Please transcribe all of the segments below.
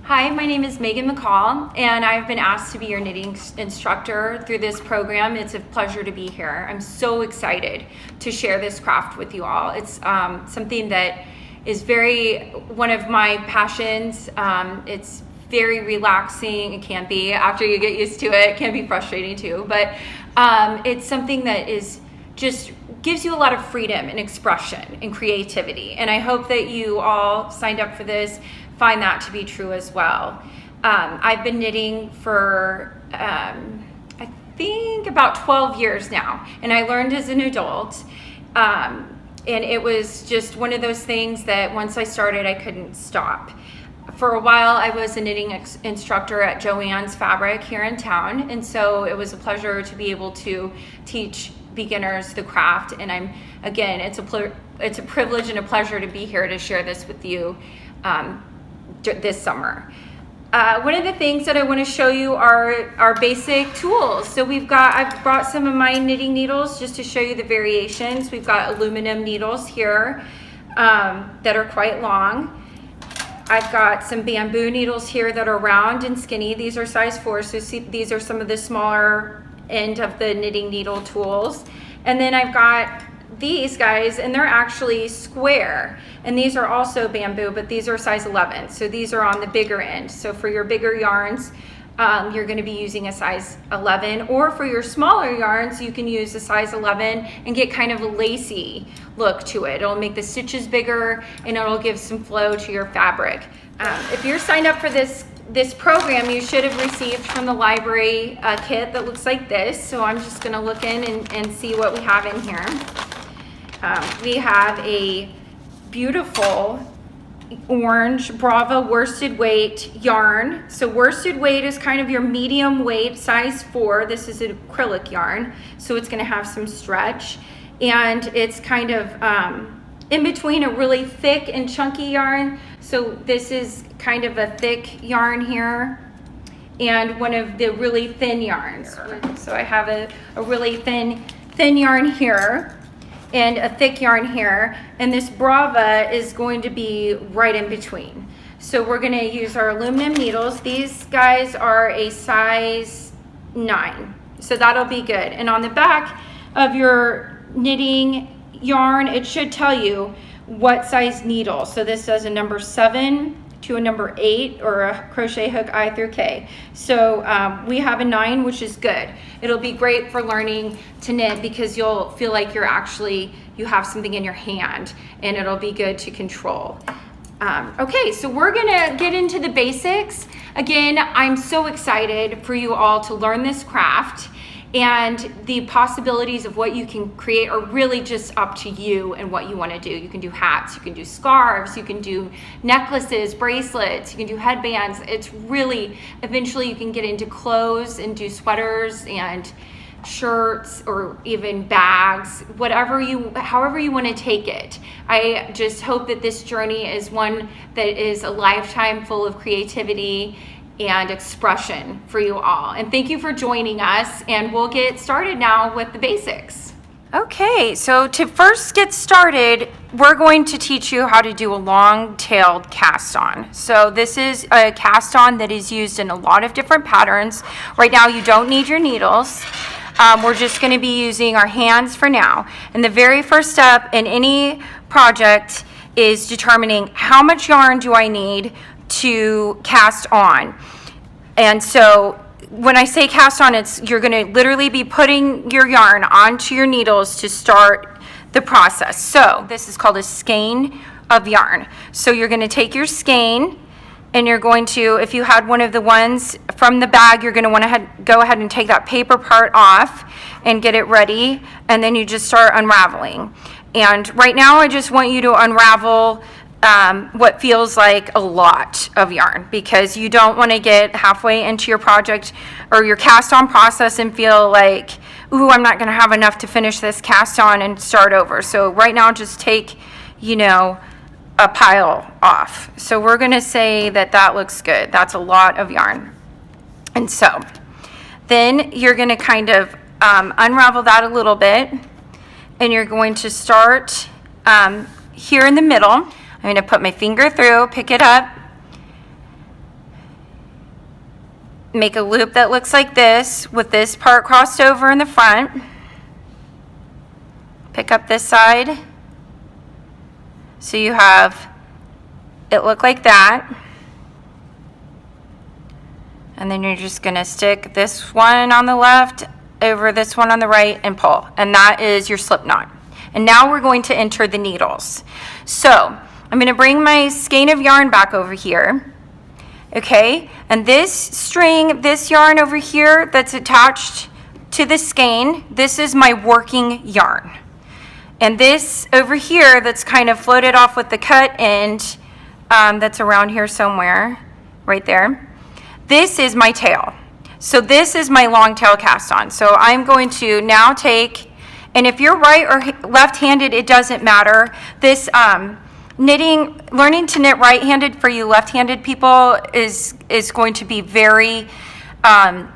Hi, my name is Meagan McCall, and I've been asked to be your knitting instructor through this program. It's a pleasure to be here. I'm so excited to share this craft with you all. It's something that is one of my passions. It's very relaxing. It can be after you get used to it. It can be frustrating too, but it's something that is just gives you a lot of freedom and expression and creativity. And I hope that you all signed up for this find that to be true as well. I've been knitting for I think about 12 years now, and I learned as an adult. And it was just one of those things that once I started, I couldn't stop. For a while, I was a knitting instructor at Joann's Fabric here in town, and so it was a pleasure to be able to teach beginners the craft. And it's a privilege and a pleasure to be here to share this with you this summer. One of the things that I want to show you are our basic tools. So I've brought some of my knitting needles just to show you the variations. We've got aluminum needles here that are quite long. I've got some bamboo needles here that are round and skinny. These are size 4, so see, these are some of the smaller end of the knitting needle tools. And then I've got these guys, and they're actually square, and these are also bamboo, but these are size 11, so these are on the bigger end. So for your bigger yarns, you're going to be using a size 11, or for your smaller yarns, you can use a size 11 and get kind of a lacy look to it. It'll make the stitches bigger, and it'll give some flow to your fabric. If you're signed up for this program, you should have received from the library a kit that looks like this. So I'm just going to look in and see what we have in here. We have a beautiful orange Brava worsted weight yarn. So worsted weight is kind of your medium weight, size 4. This is an acrylic yarn, so it's going to have some stretch, and it's kind of in between a really thick and chunky yarn. So this is kind of a thick yarn here, and one of the really thin yarns. So I have a really thin yarn here and a thick yarn here, and this Brava is going to be right in between. So we're going to use our aluminum needles. These guys are a size 9, so that'll be good. And on the back of your knitting yarn, it should tell you what size needle. So this says a number 7 to a number 8, or a crochet hook I through K. So we have a 9, which is good. It'll be great for learning to knit because you'll feel like you have something in your hand, and it'll be good to control. Okay, so we're gonna get into the basics. Again, I'm so excited for you all to learn this craft, and the possibilities of what you can create are really just up to you and what you want to do. You can do hats, you can do scarves, you can do necklaces, bracelets, you can do headbands. It's really, eventually you can get into clothes and do sweaters and shirts, or even bags, however you want to take it. I just hope that this journey is one that is a lifetime full of creativity and expression for you all. And thank you for joining us, and we'll get started now with the basics. Okay, so to first get started, we're going to teach you how to do a long-tailed cast on. So this is a cast on that is used in a lot of different patterns. Right now you don't need your needles. We're just going to be using our hands for now. And the very first step in any project is determining how much yarn do I need to cast on. And so when I say cast on, you're going to literally be putting your yarn onto your needles to start the process. So this is called a skein of yarn. So you're going to take your skein, and you're going to, if you had one of the ones from the bag, you're going to want to go ahead and take that paper part off and get it ready, and then you just start unraveling. And right now I just want you to unravel what feels like a lot of yarn, because you don't want to get halfway into your project or your cast on process and feel like, ooh, I'm not going to have enough to finish this cast on, and start over. So right now just take, a pile off. So we're going to say that looks good. That's a lot of yarn. And so then you're going to kind of unravel that a little bit, and you're going to start here in the middle. I'm going to put my finger through, pick it up, make a loop that looks like this with this part crossed over in the front. Pick up this side. So you have it look like that. And then you're just gonna stick this one on the left over this one on the right and pull. And that is your slip knot. And now we're going to enter the needles. So I'm gonna bring my skein of yarn back over here. Okay, and this string, this yarn over here that's attached to the skein, this is my working yarn. And this over here that's kind of floated off with the cut end, that's around here somewhere, right there. This is my tail. So this is my long tail cast on. So I'm going to now take, and if you're right or left-handed, it doesn't matter. This learning to knit right-handed for you left-handed people is going to be very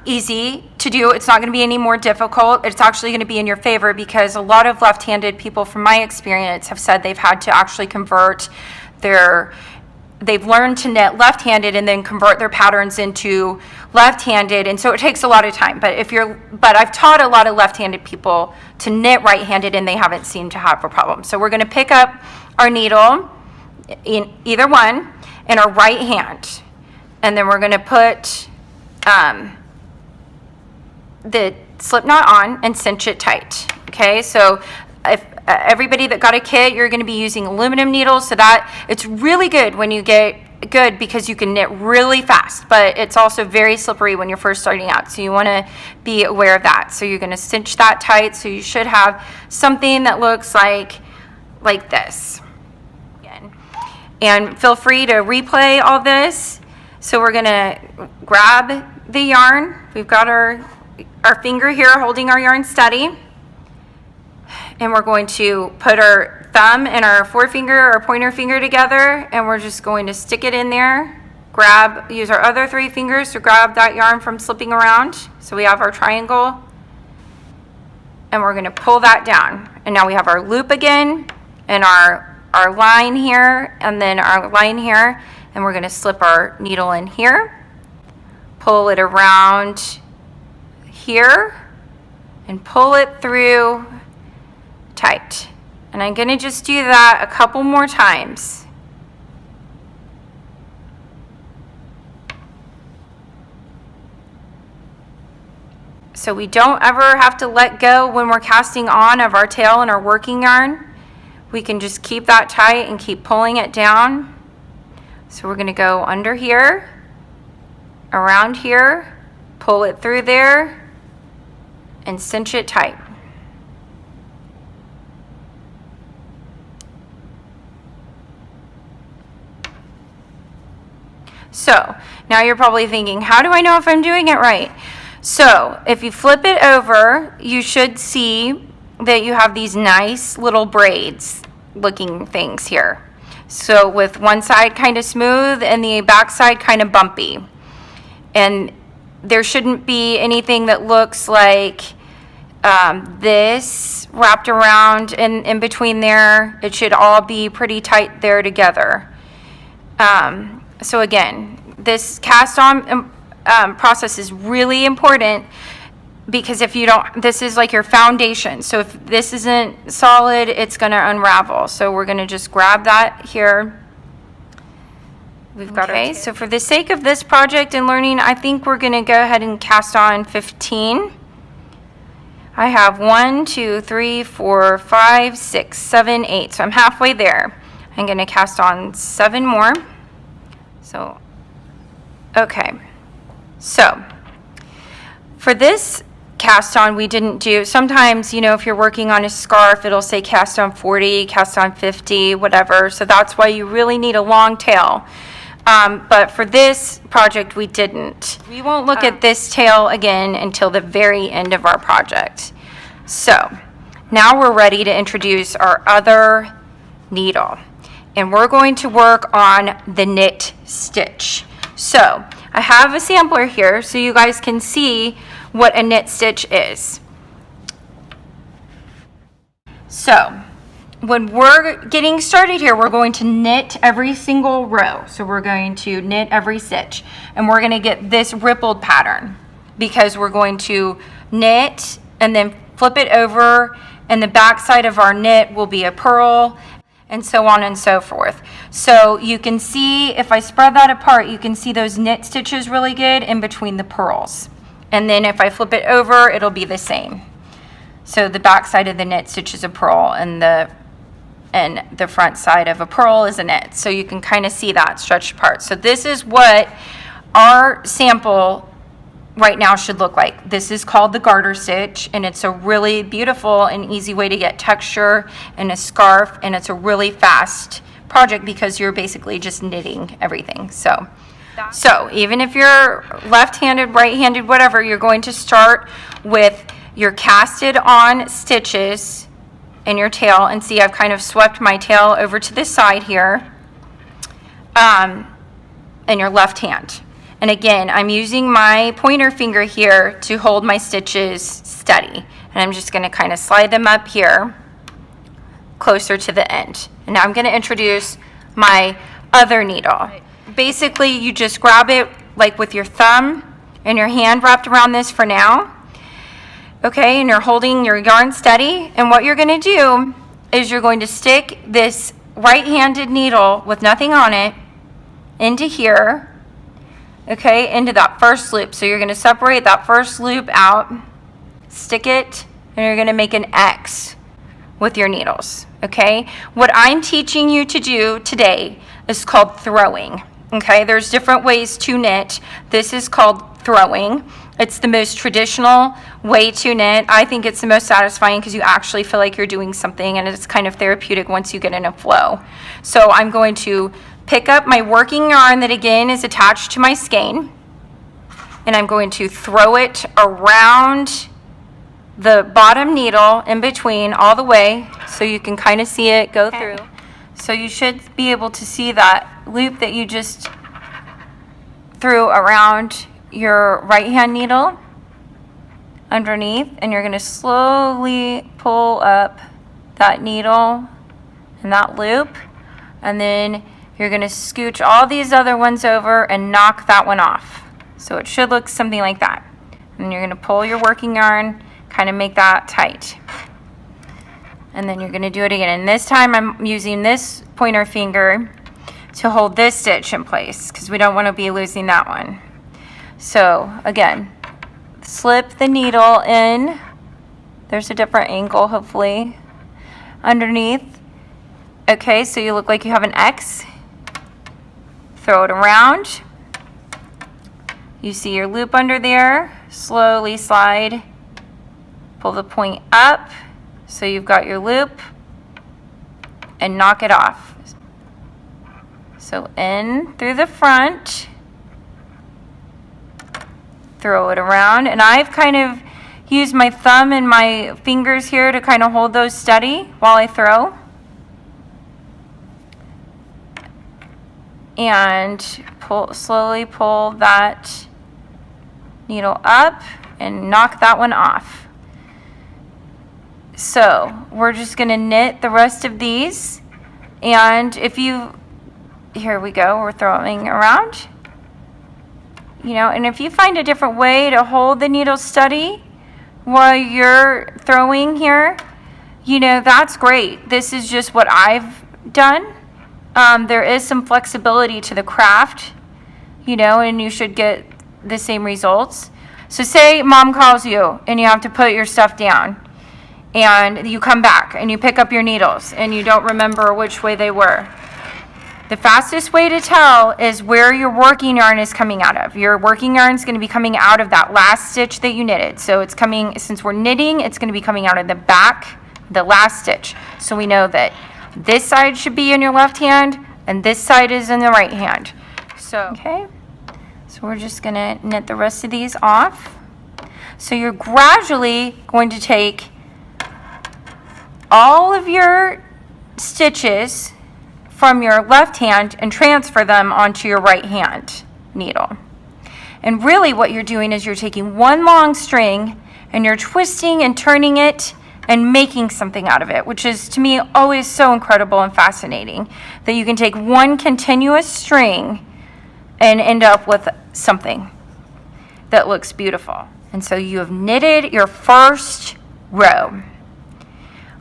easy to do. It's not going to be any more difficult. It's actually going to be in your favor because a lot of left-handed people, from my experience, have said they've had to actually convert they've learned to knit left-handed and then convert their patterns into left-handed, and so it takes a lot of time. But I've taught a lot of left-handed people to knit right-handed and they haven't seemed to have a problem. So we're going to pick up our needle in either one in our right hand, and then we're going to put the slip knot on and cinch it tight. Okay, so if everybody that got a kit, you're going to be using aluminum needles, so that it's really good when you get good because you can knit really fast, but it's also very slippery when you're first starting out, so you want to be aware of that. So you're going to cinch that tight, so you should have something that looks like this. And feel free to replay all this. So we're going to grab the yarn. We've got our finger here holding our yarn steady. And we're going to put our thumb and our forefinger or pointer finger together, and we're just going to stick it in there. Use our other three fingers to grab that yarn from slipping around. So we have our triangle, and we're going to pull that down. And now we have our loop again, and our line here, and then our line here, and we're going to slip our needle in here, pull it around here, and pull it through tight. And I'm going to just do that a couple more times. So we don't ever have to let go when we're casting on of our tail and our working yarn. We can just keep that tight and keep pulling it down. So we're going to go under here, around here, pull it through there, and cinch it tight. So now you're probably thinking, how do I know if I'm doing it right? So if you flip it over, you should see that you have these nice little braids looking things here. So with one side kind of smooth and the back side kind of bumpy. And there shouldn't be anything that looks like this wrapped around in between there. It should all be pretty tight there together. So again, this cast on process is really important because if you don't, this is like your foundation. So if this isn't solid, it's going to unravel. So we're going to just grab that here. We've got okay, so for the sake of this project and learning, I think we're going to go ahead and cast on 15. I have 1, 2, 3, 4, 5, 6, 7, 8. So I'm halfway there. I'm going to cast on 7 more. So, okay. So, for this cast on, we didn't do, sometimes, you know, if you're working on a scarf, it'll say cast on 40, cast on 50, whatever. So that's why you really need a long tail. But for this project, we didn't. We won't look at this tail again until the very end of our project. So now we're ready to introduce our other needle. And we're going to work on the knit stitch. So I have a sampler here so you guys can see what a knit stitch is. So when we're getting started here, we're going to knit every single row. So we're going to knit every stitch, and we're going to get this rippled pattern because we're going to knit and then flip it over, and the back side of our knit will be a purl, and so on and so forth. So you can see, if I spread that apart, you can see those knit stitches really good in between the purls. And then if I flip it over, it'll be the same. So the back side of the knit stitch is a purl, and the front side of a purl is a knit. So you can kind of see that stretched apart. So this is what our sample right now should look like. This is called the garter stitch, and it's a really beautiful and easy way to get texture in a scarf, and it's a really fast project because you're basically just knitting everything. So even if you're left-handed, right-handed, whatever, you're going to start with your casted on stitches in your tail, and see I've kind of swept my tail over to this side here, in your left hand. And again, I'm using my pointer finger here to hold my stitches steady, and I'm just going to kind of slide them up here closer to the end. And now I'm going to introduce my other needle. Basically, you just grab it like with your thumb and your hand wrapped around this for now. Okay, and you're holding your yarn steady, and what you're going to do is you're going to stick this right-handed needle with nothing on it into here, okay, into that first loop. So you're going to separate that first loop out, stick it, and you're going to make an X with your needles, okay? What I'm teaching you to do today is called throwing, okay? There's different ways to knit. This is called throwing. It's the most traditional way to knit. I think it's the most satisfying because you actually feel like you're doing something, and it's kind of therapeutic once you get in a flow. So I'm going to pick up my working yarn that again is attached to my skein, and I'm going to throw it around the bottom needle in between all the way so you can kind of see it go through. So you should be able to see that loop that you just threw around your right hand needle underneath, and you're going to slowly pull up that needle and that loop, and then you're going to scooch all these other ones over and knock that one off. So it should look something like that. And you're going to pull your working yarn, kind of make that tight, and then you're going to do it again. And this time I'm using this pointer finger to hold this stitch in place because we don't want to be losing that one. So again, slip the needle in. There's a different angle, hopefully, underneath. Okay, so you look like you have an X. Throw it around. You see your loop under there. Slowly slide. Pull the point up so you've got your loop, and knock it off. So in through the front. Throw it around, and I've kind of used my thumb and my fingers here to kind of hold those steady while I throw. And slowly pull that needle up and knock that one off. So we're just going to knit the rest of these, and here we go, we're throwing around. And if you find a different way to hold the needle steady while you're throwing here, that's great. This is just what I've done. There is some flexibility to the craft, and you should get the same results. So say mom calls you and you have to put your stuff down, and you come back and you pick up your needles and you don't remember which way they were. The fastest way to tell is where your working yarn is coming out of. Your working yarn is going to be coming out of that last stitch that you knitted. So it's coming, since we're knitting, it's going to be coming out of the back, the last stitch. So we know that this side should be in your left hand and this side is in the right hand. So we're just going to knit the rest of these off. So you're gradually going to take all of your stitches from your left hand and transfer them onto your right hand needle. And really what you're doing is you're taking one long string and you're twisting and turning it and making something out of it, which is to me always so incredible and fascinating, that you can take one continuous string and end up with something that looks beautiful. And so you have knitted your first row.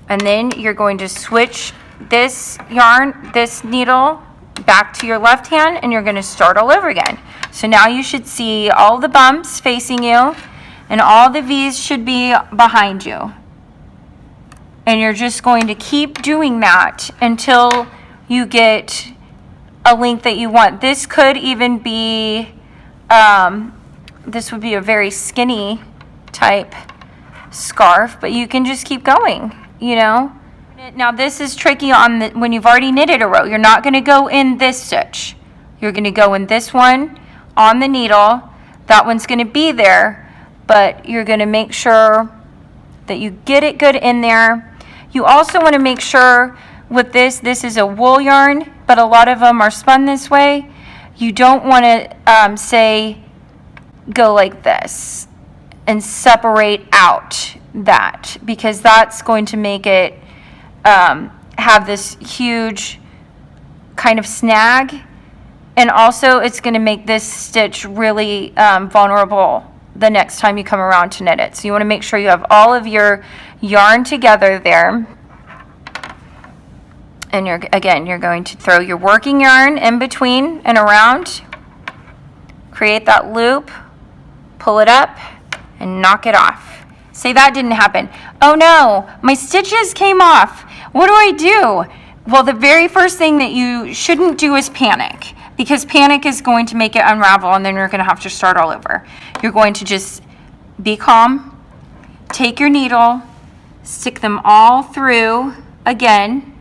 And then you're going to switch this yarn, this needle, back to your left hand, and you're going to start all over again. So now you should see all the bumps facing you, and all the V's should be behind you. And you're just going to keep doing that until you get a length that you want. This could even be, this would be a very skinny type scarf, but you can just keep going, you know. Now this is tricky on when you've already knitted a row. You're not going to go in this stitch. You're going to go in this one on the needle. That one's going to be there, but you're going to make sure that you get it good in there. You also want to make sure with this is a wool yarn, but a lot of them are spun this way. You don't want to go like this and separate out that, because that's going to make it have this huge kind of snag, and also it's going to make this stitch really vulnerable the next time you come around to knit it. So you want to make sure you have all of your yarn together there, and you're going to throw your working yarn in between and around, create that loop, pull it up, and knock it off. Say that didn't happen. Oh no, my stitches came off. What do I do? Well, the very first thing that you shouldn't do is panic, because panic is going to make it unravel, and then you're going to have to start all over. You're going to just be calm, take your needle, stick them all through again.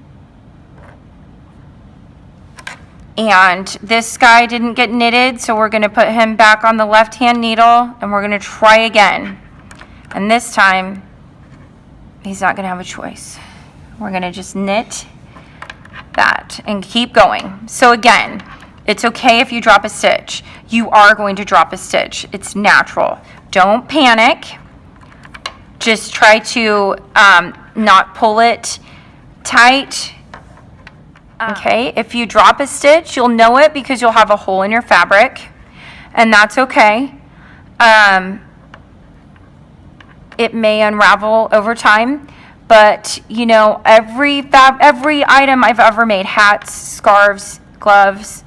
And this guy didn't get knitted, so we're going to put him back on the left-hand needle, and we're going to try again. And this time, he's not going to have a choice. We're going to just knit that and keep going. So again, it's okay if you drop a stitch. You are going to drop a stitch. It's natural. Don't panic. Just try to not pull it tight. Okay, if you drop a stitch, you'll know it because you'll have a hole in your fabric, and that's okay. It may unravel over time, but you know, every item I've ever made, hats, scarves, gloves,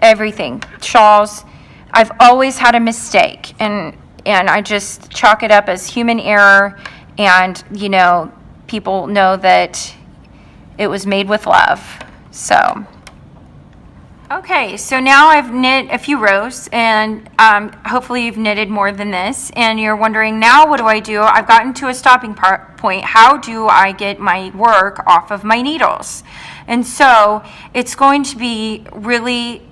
everything, shawls, I've always had a mistake, and I just chalk it up as human error, and you know, people know that it was made with love. So okay, so now I've knit a few rows, and hopefully you've knitted more than this, and you're wondering, now what do I do? I've gotten to a stopping point. How do I get my work off of my needles? And so it's going to be really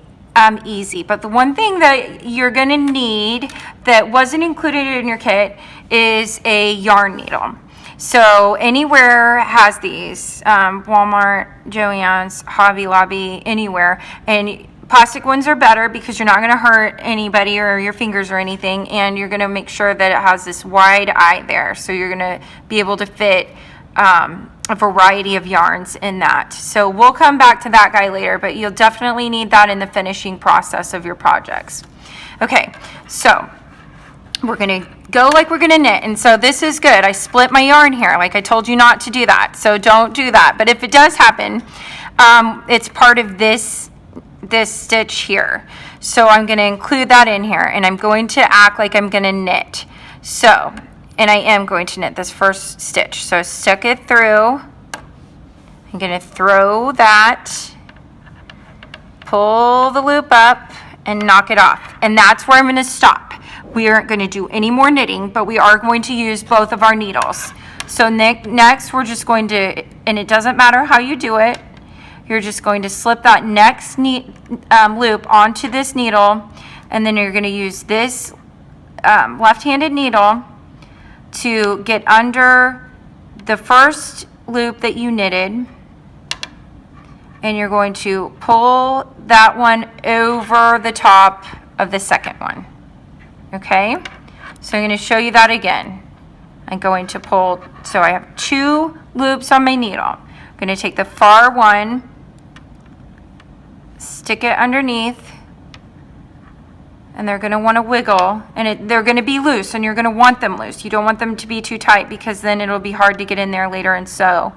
easy, but the one thing that you're going to need that wasn't included in your kit is a yarn needle. So anywhere has these, Walmart, Joann's, Hobby Lobby, anywhere. And plastic ones are better because you're not going to hurt anybody or your fingers or anything, and you're going to make sure that it has this wide eye there. So you're going to be able to fit a variety of yarns in that. So we'll come back to that guy later, but you'll definitely need that in the finishing process of your projects. Okay, so we're going to go like we're going to knit, and so this is good. I split my yarn here, like I told you not to do that, so don't do that. But if it does happen, it's part of this stitch here, so I'm going to include that in here, and I'm going to act like I'm going to knit. So, and I am going to knit this first stitch, so stick it through. I'm going to throw that, pull the loop up, and knock it off, and that's where I'm going to stop. We aren't going to do any more knitting, but we are going to use both of our needles. So next we're just going to, and it doesn't matter how you do it, you're just going to slip that next loop onto this needle, and then you're going to use this left-handed needle to get under the first loop that you knitted, and you're going to pull that one over the top of the second one. Okay, so I'm going to show you that again. I'm going to pull, so I have 2 loops on my needle. I'm going to take the far one, stick it underneath, and they're going to want to wiggle, and they're going to be loose, and you're going to want them loose. You don't want them to be too tight because then it'll be hard to get in there later and sew.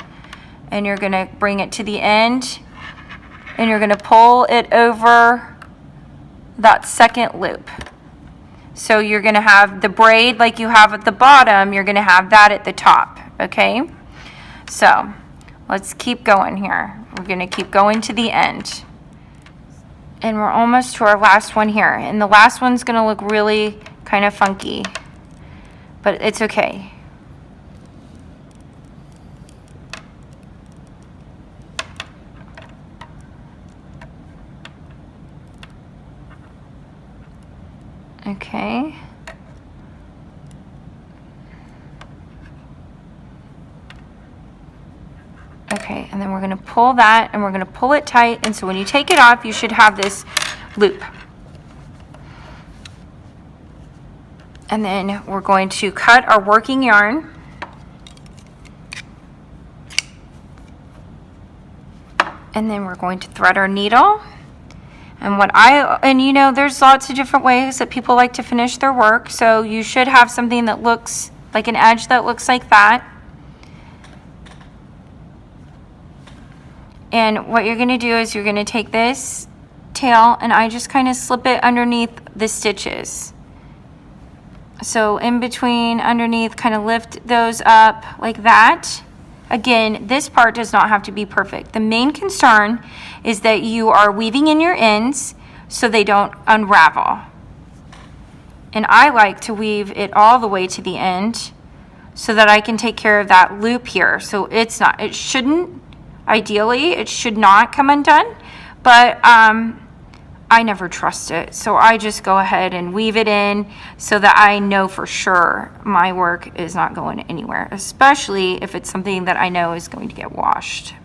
And you're going to bring it to the end, and you're going to pull it over that second loop. So you're going to have the braid like you have at the bottom, you're going to have that at the top, okay? So let's keep going here. We're going to keep going to the end. And we're almost to our last one here. And the last one's going to look really kind of funky, but it's okay. Okay. Okay, and then we're going to pull that, and we're going to pull it tight, and so when you take it off, you should have this loop. And then we're going to cut our working yarn. And then we're going to thread our needle. And you know, there's lots of different ways that people like to finish their work, so you should have something that looks like an edge that looks like that. And what you're going to do is you're going to take this tail, and I just kind of slip it underneath the stitches. So in between, underneath, kind of lift those up like that. Again, this part does not have to be perfect. The main concern is that you are weaving in your ends so they don't unravel. And I like to weave it all the way to the end so that I can take care of that loop here. So it shouldn't, ideally, it should not come undone, but I never trust it. So I just go ahead and weave it in so that I know for sure my work is not going anywhere, especially if it's something that I know is going to get washed.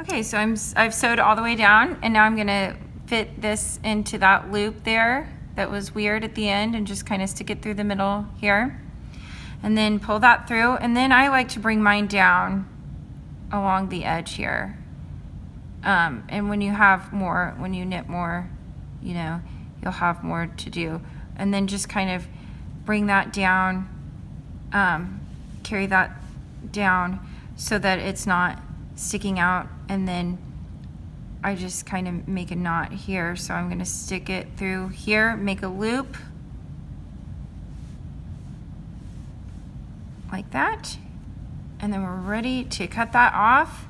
Okay, so I've sewed all the way down, and now I'm going to fit this into that loop there that was weird at the end and just kind of stick it through the middle here. And then pull that through, and then I like to bring mine down along the edge here. And when you have more, when you knit more, you know, you'll have more to do. And then just kind of bring that down, carry that down so that it's not sticking out. And then I just kind of make a knot here. So I'm going to stick it through here, make a loop like that. And then we're ready to cut that off.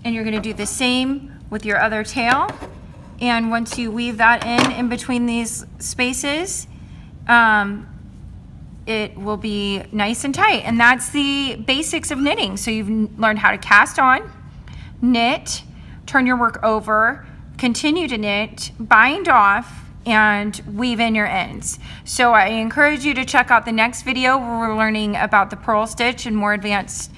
And you're going to do the same with your other tail. And once you weave that in between these spaces, it will be nice and tight. And that's the basics of knitting. So you've learned how to cast on, knit, turn your work over, continue to knit, bind off, and weave in your ends. So I encourage you to check out the next video where we're learning about the purl stitch and more advanced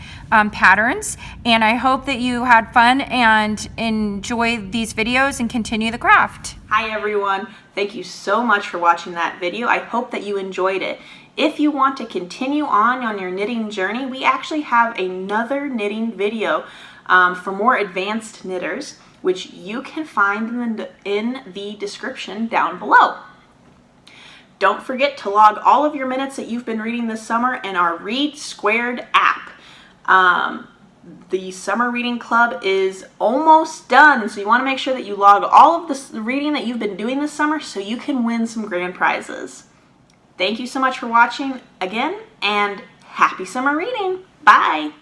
patterns. And I hope that you had fun and enjoy these videos and continue the craft. Hi everyone, thank you so much for watching that video. I hope that you enjoyed it. If you want to continue on your knitting journey, we actually have another knitting video for more advanced knitters, which you can find in the description down below. Don't forget to log all of your minutes that you've been reading this summer in our Read Squared app. The summer reading club is almost done, so you want to make sure that you log all of the reading that you've been doing this summer so you can win some grand prizes. Thank you so much for watching again, and happy summer reading. Bye!